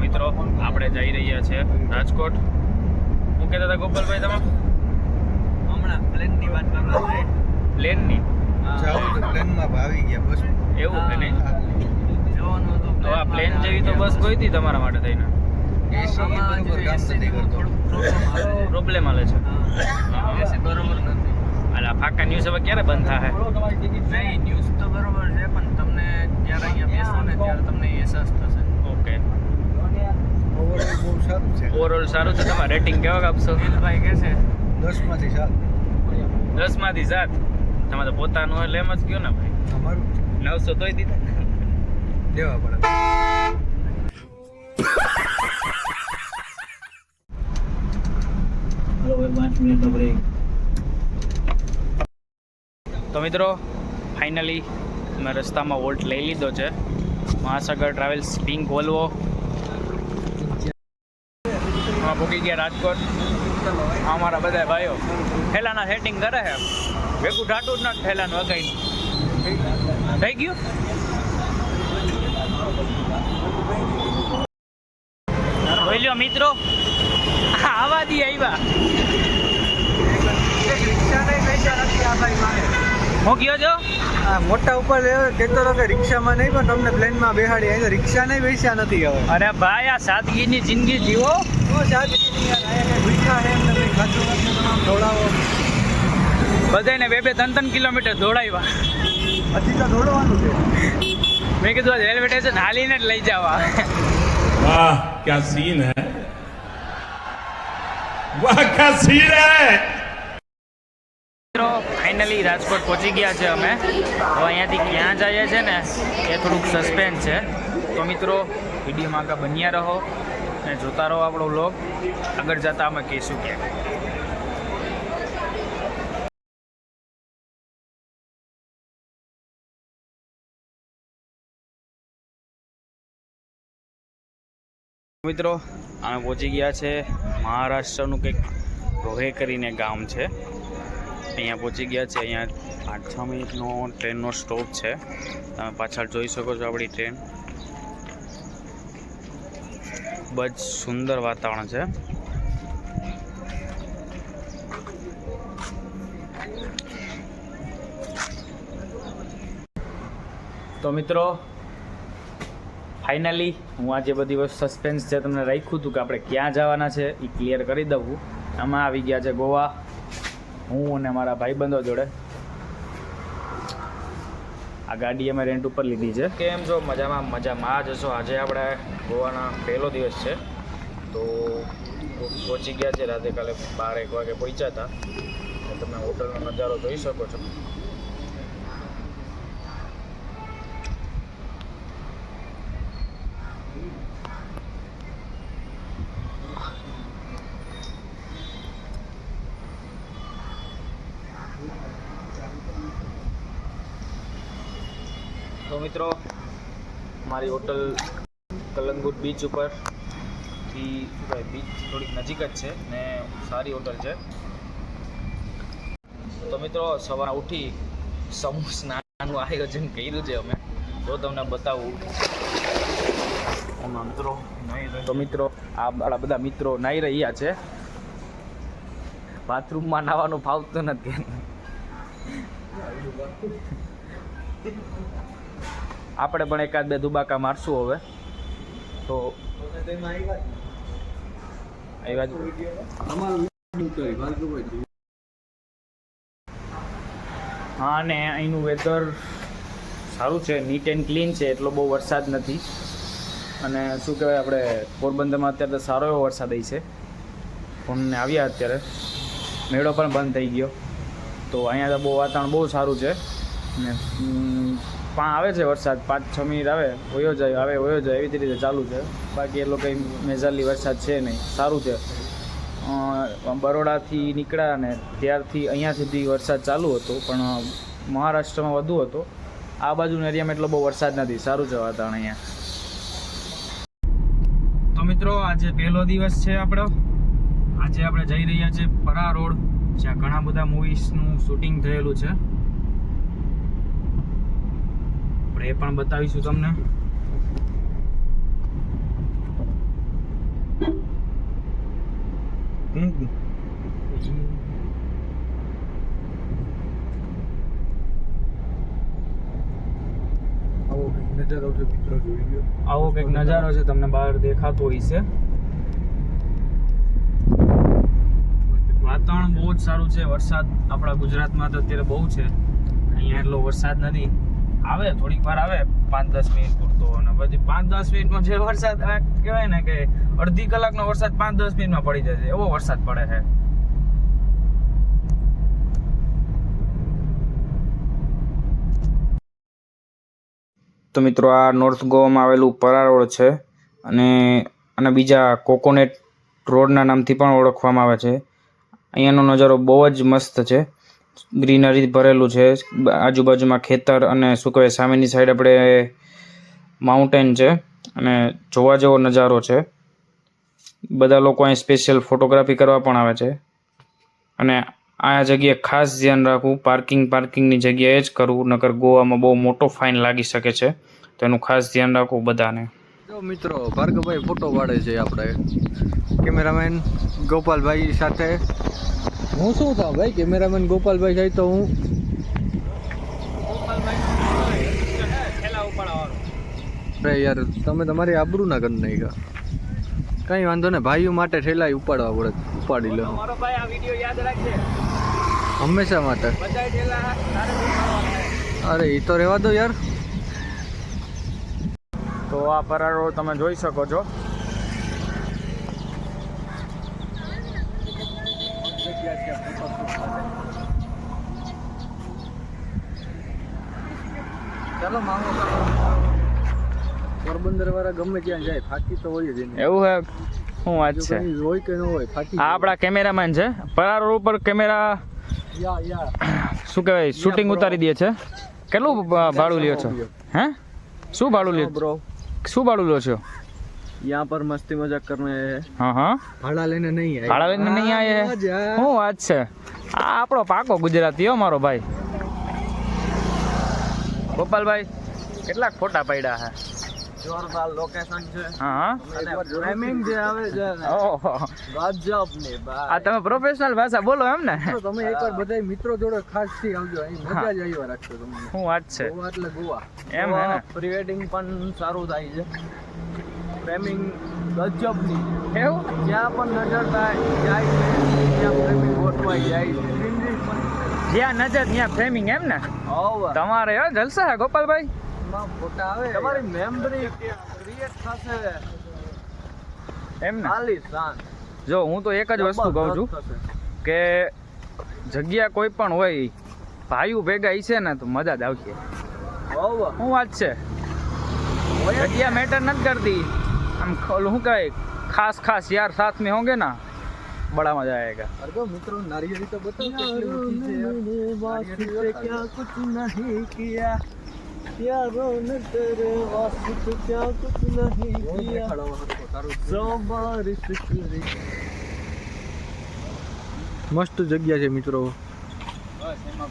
મિત્રો આપણે જઈ રહ્યા છે રાજકોટ. શું કહેતા હતા ગોપાલભાઈ તમે? હમણાં પ્લેનની વાત કરતા હતા. પ્લેનની જાવું તો પ્લેનમાં આવી ગયા બસ. એવું કે નહીં? જવાનું હતું. તો આ પ્લેન જેવી તો બસ કોઈ હતી તમારા માટે થઈને? એસી બરોબર કામ નથી કરતો. પ્રોબ્લેમ હાલે છે. એસી બરોબર નથી. અલા ફાકા ન્યૂઝ હવે ક્યારે બંધ થાય? નહીં, ન્યૂઝ તો બરોબર છે પણ તમને જ્યારે અહીંયા બેસો ને ત્યારે તમને અહેસાસ થશે. ઓકે, ઓવરઓલ બહુ સારું છે. ઓવરઓલ સારું છે. તમારે રેટિંગ કેવા આપશો? દિલભાઈ કહે છે 10માંથી 7. 10 માંથી 7. તમે તો પોતાનું એટલે એમ જ કયો ને ભાઈ. અમારું 900 તોય દીધા. દેવા પડે. હલો ભાઈ, 5 મિનિટનો બ્રેક. તો મિત્રો ફાઇનલી મેં રસ્તામાં વોલ્ટ લઈ લીધો છે. મહાસાગર ટ્રાવેલ્સ પિંક વોલ્વો. ભૂકી ગયા રાજકોટ. અમારા બધા ભાઈઓ ઠેલાના સેટિંગ કરે છે. ભેગું ઢાટું જ ના ઠેલાનું અગાઈનું થઈ ગયું. બોલ્યો મિત્રો આવા દી આવ્યા. હું કયો છો? આ મોટા ઉપર કહેતો હતો કે રિક્ષામાં નહીં પણ તમને પ્લેનમાં બેહાડી. અહીં તો રિક્ષા નહીં બેસ્યા નથી હવે. અરે ભાઈ આ સાદગીની જિંદગી જીવો. દોડાવો બધાને 2-3 કિલોમીટર દોડાવ્યા. હજી તો દોડવાનું છે. મેં કીધું રેલવે સ્ટેશન હાલીને જ લઈ જવા. वाह क्या सीन है, वाह क्या सीन है। મિત્રો ફાઇનલી રાજકોટ પહોંચી ગયા છે અમે. હવે અહીંયાથી ક્યાં જઈએ છે ને એ થોડુંક સસ્પેન્સ છે. તો મિત્રો વિડીયોમાં આગળ બન્યા રહો અને જોતા રહો આપણો વ્લોગ. આગળ જતા અમે કહીશું કે મિત્રો અમે પહોંચી ગયા છે મહારાષ્ટ્રનું કંઈક રોહે કરીને ગામ છે. અહીંયા પહોંચી ગયા છે. અહીંયા 8-6 મિનિટનો ટ્રેનનો સ્ટોપ છે. તમે પાછળ જોઈ શકો છો આપણી ટ્રેન. ખૂબ જ સુંદર વાતાવરણ છે. તો મિત્રો ફાઇનલી હું આજે બધી વસ્તુ સસ્પેન્સ છે તમને રાખ્યું હતું કે આપણે ક્યાં જવાના છે એ ક્લિયર કરી દઉં. આમાં આવી ગયા છે ગોવા. હું અને મારા ભાઈબંધો જોડે. આ ગાડી અમે રેન્ટ ઉપર લીધી છે. કેમ છો? મજામાં જશો. આજે આપણે ગોવાના પહેલો દિવસ છે તો પહોંચી ગયા છે. રાતે કાલે 12-1 વાગે પહોંચ્યા હતા. તમે હોટલનો નજારો જોઈ શકો છો. તો મિત્રો મારી હોટલ કલંગુટ બીચ ઉપરથી બીચ થોડીક નજીક જ છે ને સારી હોટલ છે. તો મિત્રો સવારે ઉઠી સમૂહ સ્નાનનું આયોજન કર્યું છે અમે. તો તમને બતાવું. તો મિત્રો આ બધા મિત્રો નાહી રહ્યા છે. બાથરૂમમાં નાહવાનું ફાવતું નથી. આપણે પણ 1-2 દુબાકા મારશું હવે. તો હા ને અહીંનું વેધર સારું છે. નીટ એન્ડ ક્લીન છે. એટલો બહુ વરસાદ નથી. અને શું કહેવાય આપણે પોરબંદરમાં અત્યારે તો સારો એવો વરસાદ આવી છે. ફોનને આવ્યા અત્યારે મેળો પણ બંધ થઈ ગયો. તો અહીંયા તો બહુ વાતાવરણ બહુ સારું છે. ને આવે છે વરસાદ 5-6 મિનિટ આવે વયો જાય એવી રીતે ચાલુ છે. બાકી એટલો કંઈ મેજરલી વરસાદ છે નહીં. સારું છે. બરોડાથી નીકળ્યા ને ત્યારથી અહીંયા સુધી વરસાદ ચાલુ હતો પણ મહારાષ્ટ્રમાં વધુ હતો. આ બાજુના એરિયામાં એટલો બહુ વરસાદ નથી. સારું છે વાતાવરણ અહીંયા. તો મિત્રો આજે પહેલો દિવસ છે આપણો. આજે આપણે જઈ રહ્યા છીએ પરા રોડ, જ્યાં ઘણા બધા મૂવીઝનું શૂટિંગ થયેલું છે. એ પણ બતાવીશું તમને. નજારો છે મિત્રો, જોઈ લ્યો. આવો કંઈક નજારો છે, તમને બહાર દેખાતો હોય છે. વાતાવરણ બહુ જ સારું છે. વરસાદ આપણા ગુજરાતમાં તો અત્યારે બહુ છે. અહીંયા એટલો વરસાદ નથી. આવે થોડીક વાર આવે 5-10 મિનિટ પૂરતો, અને પછી 5-10 મિનિટમાં જે વરસાદ કહેવાય ને કે અડધી કલાકનો વરસાદ 5-10 મિનિટમાં પડી જાય છે, એવો વરસાદ પડે છે. તો મિત્રો આ નોર્થ ગોવામાં આવેલું પરા રોડ છે, અને બીજા કોકોનેટ રોડના નામથી પણ ઓળખવામાં આવે છે. અહીંયાનો નજારો બહુ જ મસ્ત છે. ગ્રીનરી ભરેલું છે, આજુબાજુમાં ખેતર, અને શું કહેવાય સામેની સાઈડ આપણે માઉન્ટેન છે, અને જોવા જેવો નજારો છે. બધા લોકો અહીં સ્પેશિયલ ફોટોગ્રાફી કરવા પણ આવે છે. અને આ જગ્યાએ ખાસ ધ્યાન રાખવું, પાર્કિંગની જગ્યાએ જ કરવું, નકર ગોવામાં બહુ મોટો ફાઇન લાગી શકે છે. તો એનું ખાસ ધ્યાન રાખવું બધાને. જો મિત્રો ભાર્ગવભાઈ ફોટો પાડે છે, આપણે કેમેરામેન ગોપાલભાઈ સાથે. હું શું થાવ ભાઈ, કેમેરામેન ગોપાલભાઈ જાય તો હું અરે યાર તમે તમારી આબરૂ ના કરી નાખ્યા. કઈ વાંધો ને, ભાઈઓ માટે ઠેલા ઉપાડવા પડે, ઉપાડી લો મારો ભાઈ આ વિડિયો યાદ રાખજે હંમેશા માટે. બધા ઠેલા તારે ઉપાડવાના. અરે એ તો રહેવા દો યાર. તો આ પરા રોડ તમે જોઈ શકો છો. ચાલો મામો, પોરબંદર વાળા ગમે ત્યાં જાય થાકી તો હોય જ એને. એવું હે, શું વાત છે. હોય કે ન હોય થાકી. આ આપણા કેમેરામેન છે, પરા રોડ ઉપર કેમેરા શું કહેવાય શૂટિંગ ઉતારી દે છે. કેટલું ભાડું લ્યો છો? હે શું ભાડું લ્યો બ્રો? શું ભાડું લો છો? यहाँ पर मस्ती मजाक करने હા હા, भाड़ा लेने नहीं आए. ભાડા લઈને નહીં આયે. શું વાત છે. આ આપણો પાકો ગુજરાતી હો મારો ભાઈ. ગોપાલભાઈ કેટલાક ફોટા પડ્યા છે. જોરદાર લોકેશન છે. હા હા, ફ્રેમિંગ જે આવે છે ઓહો, ગજબ ને આ ભાઈ. તમે પ્રોફેશનલ ભાષા બોલો એમ ને? તો તમે એકવાર બધા મિત્રો જોડે ખાસ થી આવજો, અહીં મજા જ આવ્યા રાખશો તમને. શું વાત છે. ગોવા એટલે ગોવા. એમ હે ને? પ્રી વેડિંગ પણ સારું થાય છે. ફ્રેમિંગ ગજબ ની. એવું જ્યાં પણ નજર જાય છે ત્યાં ફ્રેમિંગ ગોઠવાઈ જાય છે. Greenery પણ જ્યાં નજર ત્યાં ફ્રેમિંગ એમ ને? હોવ. તમારે હો જલસા હે ગોપાલભાઈ. એમાં ફોટા આવે, તમારી મેમરી ક્રિએટ થશે. એમ ને? ખાલી શાન. જો હું તો એક જ વસ્તુ કહું છું કે જગ્યા કોઈ પણ હોય, ભાઈઓ ભેગા હશે ને તો મજા જ આવશે. હોવ. શું વાત છે. જગ્યા મેટર નથી કરતી, આમ શું કહે ખાસ યાર साथ में होंगे ना बड़ा मजा आएगा. अरे तो मित्रों नारियल तो बताओ कितनी ऊंची है. क्या कुछ नहीं किया यारों ने तेरे वास्ते क्या कुछ नहीं किया जो बारिश करी. મસ્ત જગ્યા છે મિત્રો. બસ એમાં